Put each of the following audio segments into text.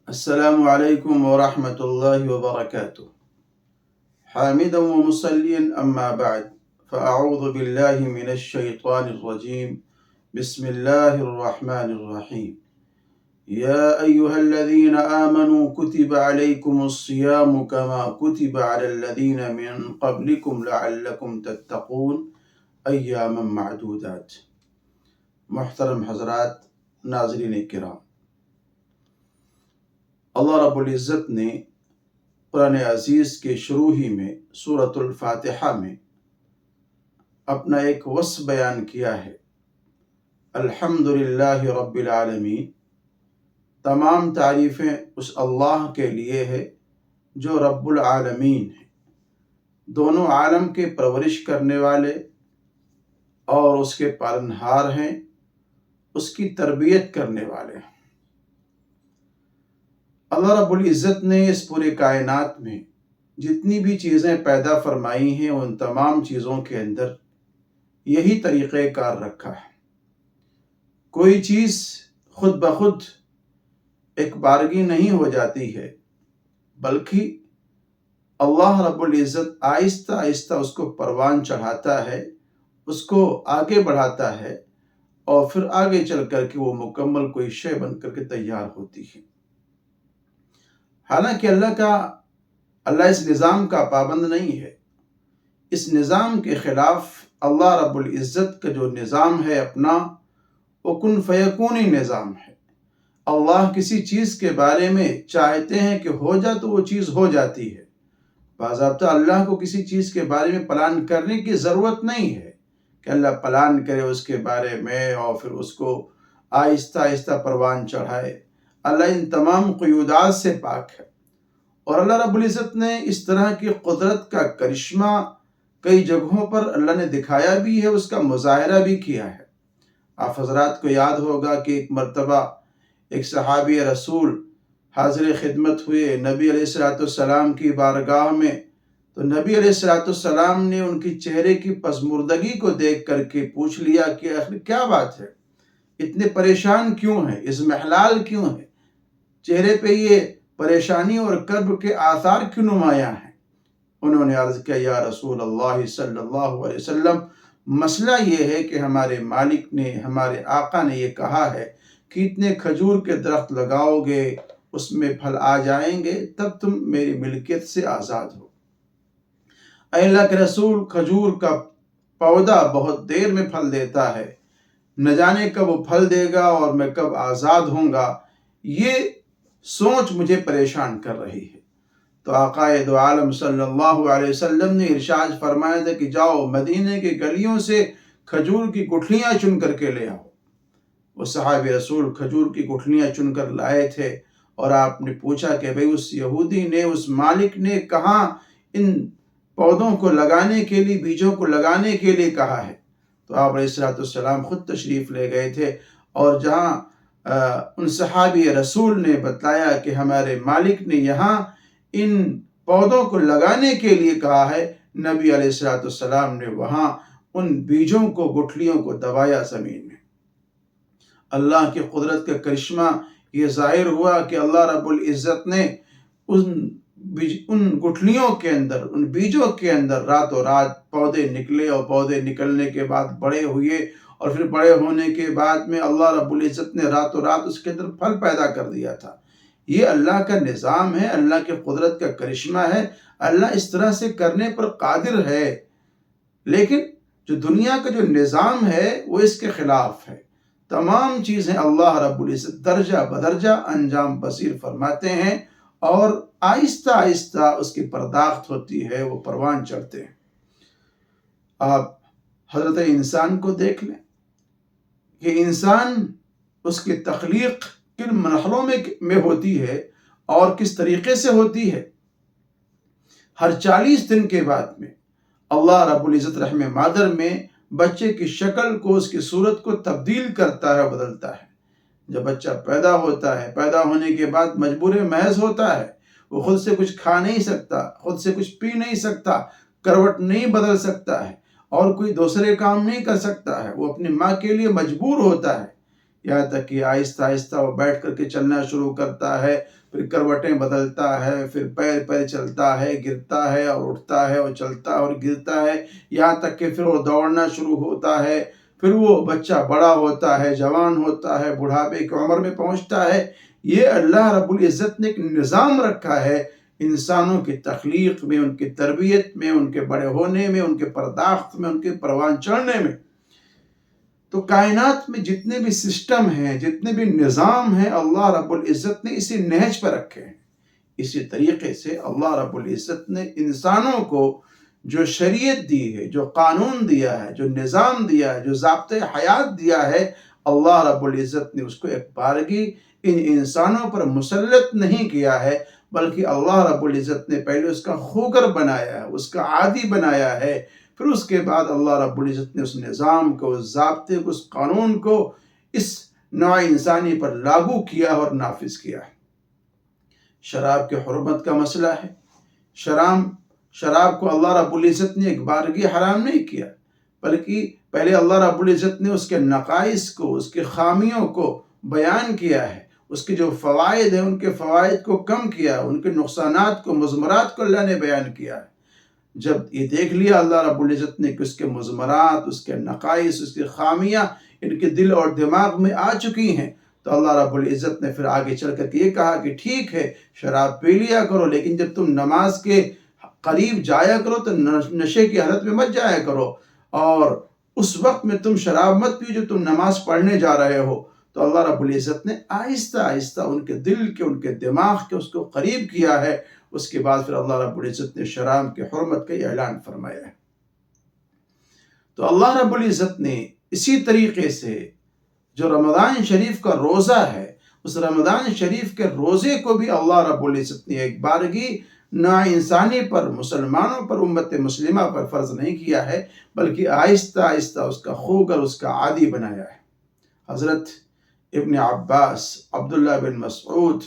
السلام عليكم ورحمة الله وبركاته. حامدا ومصليا أما بعد فأعوذ بالله من الشيطان الرجيم. بسم الله الرحمن الرحيم. يا أيها الذين آمنوا كتب عليكم الصيام كما كتب على الذين من قبلكم لعلكم تتقون أياما معدودات. محترم حضرات، ناظرین کرام، اللہ رب العزت نے قرآن عزیز کے شروع ہی میں سورۃ الفاتحہ میں اپنا ایک وصف بیان کیا ہے۔ الحمدللہ رب العالمین، تمام تعریفیں اس اللہ کے لیے ہے جو رب العالمین ہے، دونوں عالم کے پرورش کرنے والے اور اس کے پالنہار ہیں، اس کی تربیت کرنے والے ہیں۔ اللہ رب العزت نے اس پورے کائنات میں جتنی بھی چیزیں پیدا فرمائی ہیں ان تمام چیزوں کے اندر یہی طریقہ کار رکھا ہے۔ کوئی چیز خود بخود ایک بارگی نہیں ہو جاتی ہے، بلکہ اللہ رب العزت آہستہ آہستہ اس کو پروان چڑھاتا ہے، اس کو آگے بڑھاتا ہے، اور پھر آگے چل کر کے وہ مکمل کوئی شے بن کر کے تیار ہوتی ہے۔ حالانکہ اللہ اس نظام کا پابند نہیں ہے۔ اس نظام کے خلاف اللہ رب العزت کا جو نظام ہے اپنا، وہ کن فیکونی نظام ہے۔ اللہ کسی چیز کے بارے میں چاہتے ہیں کہ ہو جائے تو وہ چیز ہو جاتی ہے۔ باضابطہ اللہ کو کسی چیز کے بارے میں پلان کرنے کی ضرورت نہیں ہے کہ اللہ پلان کرے اس کے بارے میں اور پھر اس کو آہستہ آہستہ پروان چڑھائے۔ اللہ ان تمام قیودات سے پاک ہے، اور اللہ رب العزت نے اس طرح کی قدرت کا کرشمہ کئی جگہوں پر اللہ نے دکھایا بھی ہے، اس کا مظاہرہ بھی کیا ہے۔ آپ حضرات کو یاد ہوگا کہ ایک مرتبہ ایک صحابی رسول حاضر خدمت ہوئے نبی علیہ السلام کی بارگاہ میں، تو نبی علیہ السلام نے ان کی چہرے کی پسماردگی کو دیکھ کر کے پوچھ لیا کہ آخر کیا بات ہے، اتنے پریشان کیوں ہیں، اضمحلال کیوں ہیں، چہرے پہ یہ پریشانی اور کرب کے آثار کیوں نمایاں ہیں؟ انہوں نے عرض کیا، یا رسول اللہ صلی اللہ علیہ وسلم، مسئلہ یہ ہے کہ ہمارے مالک نے، ہمارے آقا نے یہ کہا ہے کہ اتنے کھجور کے درخت لگاؤ گے، اس میں پھل آ جائیں گے، تب تم میری ملکیت سے آزاد ہو۔ اے اللہ کے رسول، کھجور کا پودا بہت دیر میں پھل دیتا ہے، نہ جانے کب وہ پھل دے گا اور میں کب آزاد ہوں گا، یہ سوچ مجھے پریشان کر رہی ہے۔ تو آقا دو عالم صلی اللہ علیہ وسلم نے ارشاد فرمایا تھا کہ جاؤ مدینے کے گلیوں سے کھجور کی گٹھلیاں چن کر کے لے آؤ۔ وہ صحابی رسول کھجور کی گٹھلیاں چن کر لائے تھے، اور آپ نے پوچھا کہ بھئی اس یہودی نے، اس مالک نے کہاں ان پودوں کو لگانے کے لیے، بیجوں کو لگانے کے لیے کہا ہے؟ تو آپ علیہ السلام خود تشریف لے گئے تھے، اور جہاں ان صحابی رسول نے بتلایا کہ ہمارے مالک نے یہاں ان پودوں کو لگانے کے لیے کہا ہے، نبی علیہ السلام نے وہاں ان بیجوں کو، گٹھلیوں کو دبایا زمین میں۔ اللہ کی قدرت کا کرشمہ یہ ظاہر ہوا کہ اللہ رب العزت نے ان گٹھلیوں کے اندر، ان بیجوں کے اندر راتوں رات پودے نکلے، اور پودے نکلنے کے بعد بڑے ہوئے، اور پھر بڑے ہونے کے بعد میں اللہ رب العزت نے راتوں رات اس کے اندر پھل پیدا کر دیا تھا۔ یہ اللہ کا نظام ہے، اللہ کی قدرت کا کرشمہ ہے، اللہ اس طرح سے کرنے پر قادر ہے۔ لیکن جو دنیا کا جو نظام ہے وہ اس کے خلاف ہے۔ تمام چیزیں اللہ رب العزت درجہ بدرجہ انجام پذیر فرماتے ہیں، اور آہستہ آہستہ اس کی پرداخت ہوتی ہے، وہ پروان چڑھتے ہیں۔ آپ حضرت انسان کو دیکھ لیں کہ انسان، اس کی تخلیق کن مرحلوں میں ہوتی ہے اور کس طریقے سے ہوتی ہے۔ ہر 40 دن کے بعد میں اللہ رب العزت رحم مادر میں بچے کی شکل کو، اس کی صورت کو تبدیل کرتا ہے، بدلتا ہے۔ جب بچہ پیدا ہوتا ہے، پیدا ہونے کے بعد مجبور محض ہوتا ہے، وہ خود سے کچھ کھا نہیں سکتا، خود سے کچھ پی نہیں سکتا، کروٹ نہیں بدل سکتا ہے، اور کوئی دوسرے کام نہیں کر سکتا ہے، وہ اپنی ماں کے لیے مجبور ہوتا ہے۔ یہاں تک کہ آہستہ آہستہ وہ بیٹھ کر کے چلنا شروع کرتا ہے، پھر کروٹیں بدلتا ہے، پھر پیر پیر چلتا ہے، گرتا ہے اور اٹھتا ہے، اور چلتا ہے اور گرتا ہے، یہاں تک کہ پھر وہ دوڑنا شروع ہوتا ہے۔ پھر وہ بچہ بڑا ہوتا ہے، جوان ہوتا ہے، بڑھاپے کی عمر میں پہنچتا ہے۔ یہ اللہ رب العزت نے ایک نظام رکھا ہے انسانوں کی تخلیق میں، ان کی تربیت میں، ان کے بڑے ہونے میں، ان کے پرداخت میں، ان کے پروان چڑھنے میں۔ تو کائنات میں جتنے بھی سسٹم ہیں، جتنے بھی نظام ہیں، اللہ رب العزت نے اسی نہج پر رکھے ہیں۔ اسی طریقے سے اللہ رب العزت نے انسانوں کو جو شریعت دی ہے، جو قانون دیا ہے، جو نظام دیا ہے، جو ضابطۂ حیات دیا ہے، اللہ رب العزت نے اس کو ایک بارگی ان انسانوں پر مسلط نہیں کیا ہے، بلکہ اللہ رب العزت نے پہلے اس کا خوگر بنایا ہے، اس کا عادی بنایا ہے، پھر اس کے بعد اللہ رب العزت نے اس نظام کو، اس ضابطے کو، اس قانون کو اس نوع انسانی پر لاگو کیا اور نافذ کیا ہے۔ شراب کے حرمت کا مسئلہ ہے۔ شراب کو اللہ رب العزت نے ایک بارگی حرام نہیں کیا، بلکہ پہلے اللہ رب العزت نے اس کے نقائص کو، اس کے خامیوں کو بیان کیا ہے، اس کے جو فوائد ہیں ان کے فوائد کو کم کیا، ان کے نقصانات کو، مضمرات کو اللہ نے بیان کیا ہے۔ جب یہ دیکھ لیا اللہ رب العزت نے کہ اس کے مضمرات، اس کے نقائص، اس کی خامیاں ان کے دل اور دماغ میں آ چکی ہیں، تو اللہ رب العزت نے پھر آگے چل کر کے یہ کہا کہ ٹھیک ہے شراب پی لیا کرو، لیکن جب تم نماز کے قریب جایا کرو تو نشے کی حالت میں مت جایا کرو، اور اس وقت میں تم شراب مت پیو جو تم نماز پڑھنے جا رہے ہو۔ تو اللہ رب العزت نے آہستہ آہستہ ان کے دل کے، ان کے دماغ کے اس کو قریب کیا ہے۔ اس کے بعد پھر اللہ رب العزت نے شراب کے حرمت کا اعلان فرمایا ہے۔ تو اللہ رب العزت نے اسی طریقے سے جو رمضان شریف کا روزہ ہے، اس رمضان شریف کے روزے کو بھی اللہ رب العزت نے ایک بارگی نوع انسانی پر، مسلمانوں پر، امت مسلمہ پر فرض نہیں کیا ہے، بلکہ آہستہ آہستہ اس کا خوگر، اس کا عادی بنایا ہے۔ حضرت ابن عباس، عبداللہ بن مسعود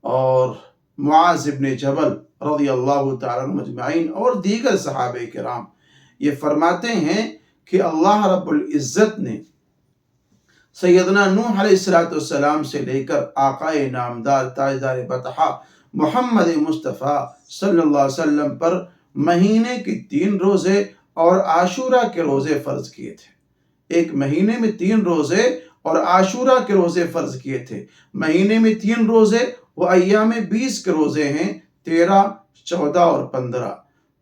اور معاذ ابن جبل رضی اللہ تعالیٰ عنہم اجمعین اور دیگر صحابہ کرام یہ فرماتے ہیں کہ اللہ رب العزت نے سیدنا نوح علیہ السلام سے لے کر آقائے نامدار تاجدار بطحہ محمد مصطفیٰ صلی اللہ علیہ وسلم پر مہینے کی 3 روزے اور عاشورہ کے روزے فرض کیے تھے۔ ایک مہینے میں 3 روزے اور عاشورہ کے روزے فرض کیے تھے۔ مہینے میں 3 روزے وہ ایام 20 کے روزے ہیں، 13، 14 اور 15۔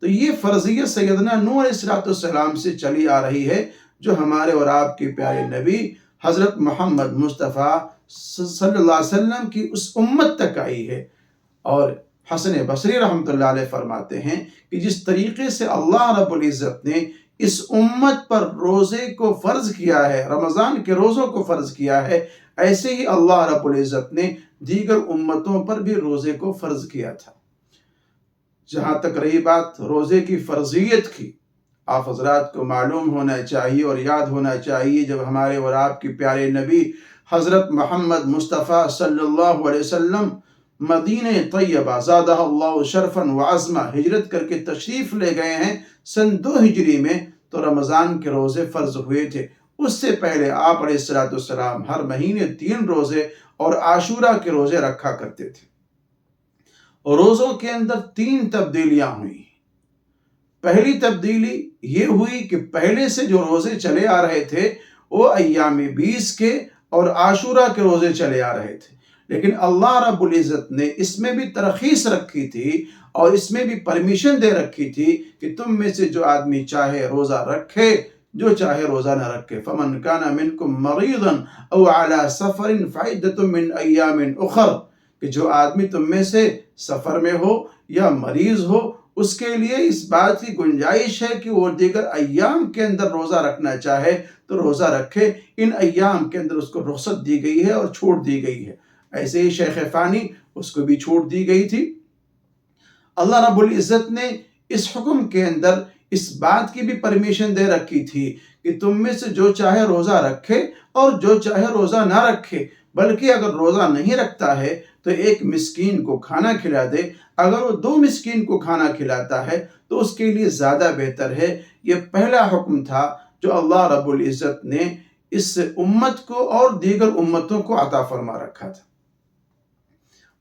تو یہ فرضیت سیدنا نوح علیہ السلام سے چلی آ رہی ہے، جو ہمارے اور آپ کے پیارے نبی حضرت محمد مصطفیٰ صلی اللہ علیہ وسلم کی اس امت تک آئی ہے۔ اور حسن بصری رحمۃ اللہ علیہ فرماتے ہیں کہ جس طریقے سے اللہ رب العزت نے اس امت پر روزے کو فرض کیا ہے، رمضان کے روزوں کو فرض کیا ہے، ایسے ہی اللہ رب العزت نے دیگر امتوں پر بھی روزے کو فرض کیا تھا۔ جہاں تک رہی بات روزے کی فرضیت کی، آپ حضرات کو معلوم ہونا چاہیے اور یاد ہونا چاہیے، جب ہمارے اور آپ کے پیارے نبی حضرت محمد مصطفیٰ صلی اللہ علیہ وسلم مدینہ طیبہ زادہ اللہ شرفا وعظما ہجرت کر کے تشریف لے گئے ہیں سن 2 ہجری میں، تو رمضان کے روزے فرض ہوئے تھے۔ اس سے پہلے آپ علیہ السلام ہر مہینے 3 روزے اور عاشورہ کے روزے رکھا کرتے تھے۔ روزوں کے اندر 3 تبدیلیاں ہوئی۔ پہلی تبدیلی یہ ہوئی کہ پہلے سے جو روزے چلے آ رہے تھے وہ ایام 20 کے اور عاشورہ کے روزے چلے آ رہے تھے، لیکن اللہ رب العزت نے اس میں بھی ترخیص رکھی تھی اور اس میں بھی پرمیشن دے رکھی تھی کہ تم میں سے جو آدمی چاہے روزہ رکھے، جو چاہے روزہ نہ رکھے۔ فَمَنْ كَانَ مِنْكُمْ مَرِيضًا أَوْ عَلَى سَفَرٍ فَعِدَّةٌ مِّنْ أَيَّامٍ أُخَرَ، کہ جو آدمی تم میں سے سفر میں ہو یا مریض ہو، اس کے لیے اس بات کی گنجائش ہے کہ وہ دیگر ایام کے اندر روزہ رکھنا چاہے تو روزہ رکھے۔ ان ایام کے اندر اس کو رخصت دی گئی ہے اور چھوٹ دی گئی ہے۔ ایسے ہی شیخ فانی، اس کو بھی چھوٹ دی گئی تھی۔ اللہ رب العزت نے اس حکم کے اندر اس بات کی بھی پرمیشن دے رکھی تھی کہ تم میں سے جو چاہے روزہ رکھے اور جو چاہے روزہ نہ رکھے، بلکہ اگر روزہ نہیں رکھتا ہے تو 1 مسکین کو کھانا کھلا دے، اگر وہ 2 مسکین کو کھانا کھلاتا ہے تو اس کے لیے زیادہ بہتر ہے۔ یہ پہلا حکم تھا جو اللہ رب العزت نے اس امت کو اور دیگر امتوں کو عطا فرما رکھا تھا۔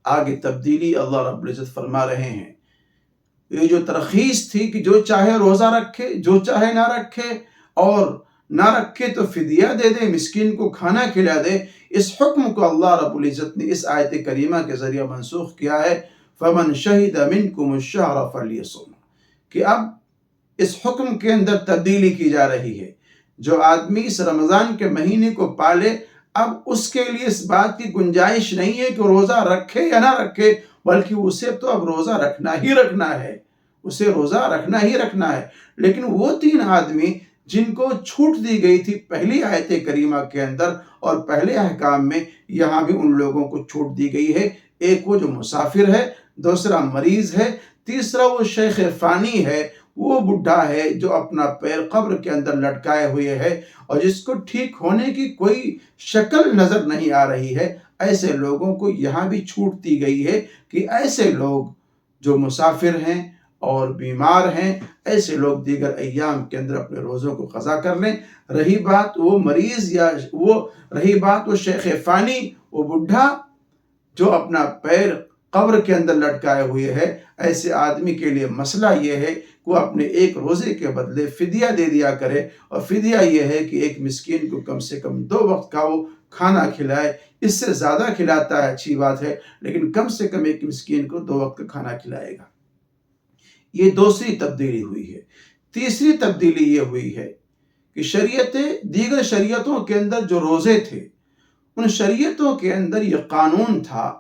آگے تبدیلی اللہ رب العزت فرما رہے ہیں، یہ جو ترخیص تھی کہ جو چاہے روزہ رکھے، جو چاہے نہ رکھے، اور نہ رکھے تو فدیہ دے دے، مسکین کو کھانا کھلا دے، اس حکم کو اللہ رب العزت نے اس آیت کریمہ کے ذریعے منسوخ کیا ہے۔ فَمَنْ شَهِدَ مِنْكُمُ الشَّهْرَ فَلْيَصُمْ، کہ اب اس حکم کے اندر تبدیلی کی جا رہی ہے۔ جو آدمی اس رمضان کے مہینے کو پالے، اب اس کے لیے اس بات کی گنجائش نہیں ہے کہ روزہ رکھے یا نہ رکھے، بلکہ اسے تو اب روزہ رکھنا ہی رکھنا ہے، اسے روزہ رکھنا ہی رکھنا ہے۔ لیکن وہ 3 آدمی جن کو چھوٹ دی گئی تھی پہلی آیت کریمہ کے اندر اور پہلے احکام میں، یہاں بھی ان لوگوں کو چھوٹ دی گئی ہے۔ ایک وہ جو مسافر ہے، دوسرا مریض ہے، تیسرا وہ شیخ فانی ہے، وہ بڈھا ہے جو اپنا پیر قبر کے اندر لٹکائے ہوئے ہے اور جس کو ٹھیک ہونے کی کوئی شکل نظر نہیں آ رہی ہے۔ ایسے لوگوں کو یہاں بھی چھوٹ دی گئی ہے کہ ایسے لوگ جو مسافر ہیں اور بیمار ہیں، ایسے لوگ دیگر ایام کے اندر اپنے روزوں کو قضا کر لیں۔ رہی بات وہ مریض یا رہی بات وہ شیخ فانی، وہ بڈھا جو اپنا پیر قبر کے اندر لٹکائے ہوئے ہے، ایسے آدمی کے لیے مسئلہ یہ ہے کہ وہ اپنے ایک روزے کے بدلے فدیہ دے دیا کرے، اور فدیہ یہ ہے کہ ایک مسکین کو کم سے کم 2 وقت کا وہ کھانا کھلائے۔ اس سے زیادہ کھلاتا ہے اچھی بات ہے، لیکن کم سے کم ایک مسکین کو 2 وقت کا کھانا کھلائے گا۔ یہ دوسری تبدیلی ہوئی ہے۔ تیسری تبدیلی یہ ہوئی ہے کہ دیگر شریعتوں کے اندر جو روزے تھے، ان شریعتوں کے اندر یہ قانون تھا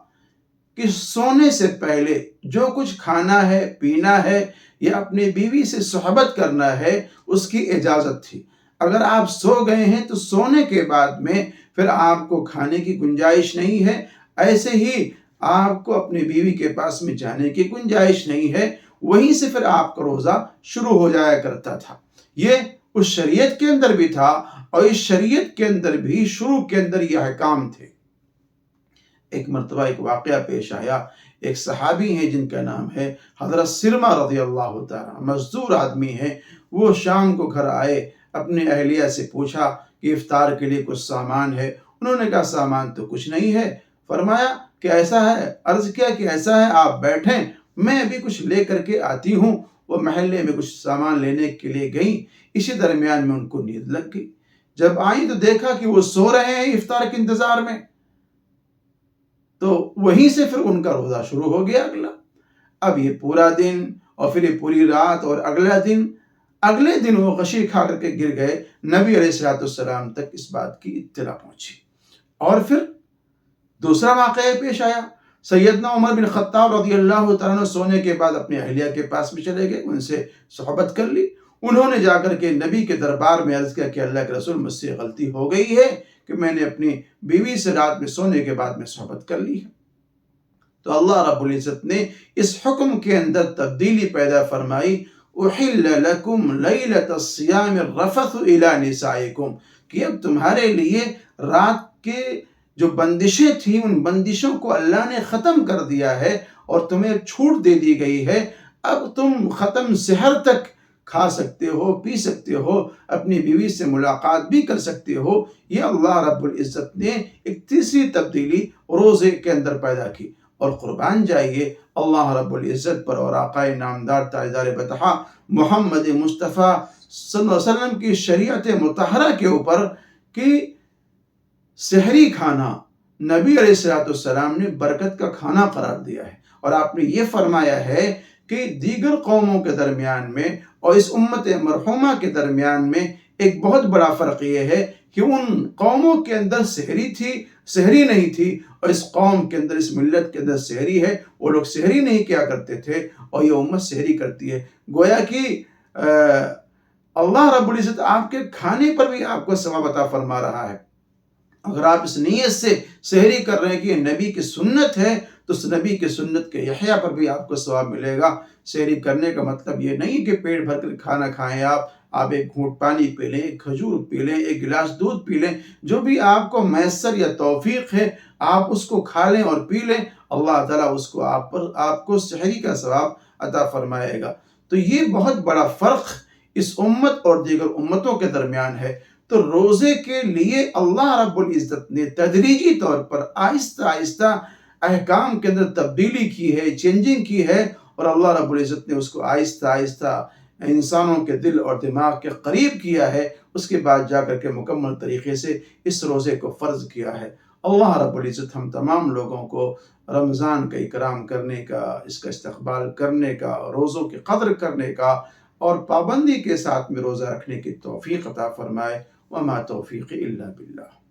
کہ سونے سے پہلے جو کچھ کھانا ہے، پینا ہے یا اپنی بیوی سے صحبت کرنا ہے، اس کی اجازت تھی۔ اگر آپ سو گئے ہیں تو سونے کے بعد میں پھر آپ کو کھانے کی گنجائش نہیں ہے، ایسے ہی آپ کو اپنی بیوی کے پاس میں جانے کی گنجائش نہیں ہے، وہیں سے پھر آپ کا روزہ شروع ہو جایا کرتا تھا۔ یہ اس شریعت کے اندر بھی تھا، اور اس شریعت کے اندر بھی شروع کے اندر یہ احکام تھے۔ ایک مرتبہ ایک واقعہ پیش آیا، ایک صحابی ہیں جن کا نام ہے حضرت سرمہ رضی اللہ تعالیٰ، مزدور آدمی ہیں۔ وہ شام کو گھر آئے، اپنے اہلیہ سے پوچھا کہ افطار کے لیے کچھ سامان ہے؟ انہوں نے کہا سامان تو کچھ نہیں ہے۔ فرمایا کہ ایسا ہے، عرض کیا کہ ایسا ہے، آپ بیٹھیں، میں ابھی کچھ لے کر کے آتی ہوں۔ وہ محلے میں کچھ سامان لینے کے لیے گئیں، اسی درمیان میں ان کو نیند لگ گئی۔ جب آئیں تو دیکھا کہ وہ سو رہے ہیں افطار کے انتظار میں، تو وہیں سے پھر ان کا روزہ شروع ہو گیا اگلا۔ اب یہ پورا دن اور پھر یہ پوری رات اور اگلے دن وہ غشی کھا کر کے گر گئے۔ نبی علیہ السلام تک اس بات کی اطلاع پہنچی، اور پھر دوسرا واقعہ پیش آیا۔ سیدنا عمر بن خطاب رضی اللہ تعالیٰ عنہ سونے کے بعد اپنے اہلیہ کے پاس میں چلے گئے، ان سے صحبت کر لی۔ انہوں نے جا کر کے نبی کے دربار میں عرض کیا کہ اللہ کے رسول، مجھ سے غلطی ہو گئی ہے کہ میں نے اپنی بیوی سے رات میں سونے کے بعد میں صحبت کر لی ہے۔ تو اللہ رب العزت نے اس حکم کے اندر تبدیلی پیدا فرمائی، احل لکم لیلۃ الصیام الرفث الی نسائکم، کہ اب تمہارے لیے رات کے جو بندشیں تھیں، ان بندشوں کو اللہ نے ختم کر دیا ہے اور تمہیں چھوٹ دے دی گئی ہے۔ اب تم ختم سحر تک کھا سکتے ہو، پی سکتے ہو، اپنی بیوی سے ملاقات بھی کر سکتے ہو۔ یہ اللہ رب العزت نے ایک تیسری تبدیلی روزے کے اندر پیدا کی۔ اور قربان جائیے اللہ رب العزت پر اور آقائے نامدار تاجدار بطحہ محمد مصطفیٰ صلی اللہ علیہ وسلم کی شریعت مطہرہ کے اوپر کہ سحری کھانا نبی علیہ السلام نے برکت کا کھانا قرار دیا ہے، اور آپ نے یہ فرمایا ہے کہ دیگر قوموں کے درمیان میں اور اس امت مرحومہ کے درمیان میں ایک بہت بڑا فرق یہ ہے کہ ان قوموں کے اندر سحری نہیں تھی، اور اس قوم کے اندر، اس ملت کے اندر سحری ہے۔ وہ لوگ سحری نہیں کیا کرتے تھے اور یہ امت سحری کرتی ہے۔ گویا کہ اللہ رب العزت آپ کے کھانے پر بھی آپ کو ثواب عطا فرما رہا ہے۔ اگر آپ اس نیت سے سحری کر رہے ہیں کہ یہ نبی کی سنت ہے، تو اس نبی کی سنت کے احیاء پر بھی آپ کو ثواب ملے گا۔ سحری کرنے کا مطلب یہ نہیں کہ پیٹ بھر کر کھانا کھائیں، آپ ایک گھونٹ پانی پی لیں، ایک کھجور پی لیں، ایک گلاس دودھ پی لیں، جو بھی آپ کو میسر یا توفیق ہے آپ اس کو کھا لیں اور پی لیں، اللہ تعالیٰ اس کو آپ کو سحری کا ثواب عطا فرمائے گا۔ تو یہ بہت بڑا فرق اس امت اور دیگر امتوں کے درمیان ہے۔ تو روزے کے لیے اللہ رب العزت نے تدریجی طور پر آہستہ آہستہ احکام کے اندر تبدیلی کی ہے، چینجنگ کی ہے، اور اللہ رب العزت نے اس کو آہستہ آہستہ انسانوں کے دل اور دماغ کے قریب کیا ہے، اس کے بعد جا کر کے مکمل طریقے سے اس روزے کو فرض کیا ہے۔ اللہ رب العزت ہم تمام لوگوں کو رمضان کا اکرام کرنے کا، اس کا استقبال کرنے کا، روزوں کی قدر کرنے کا اور پابندی کے ساتھ میں روزہ رکھنے کی توفیق عطا فرمائے۔ وما توفیق الا باللہ۔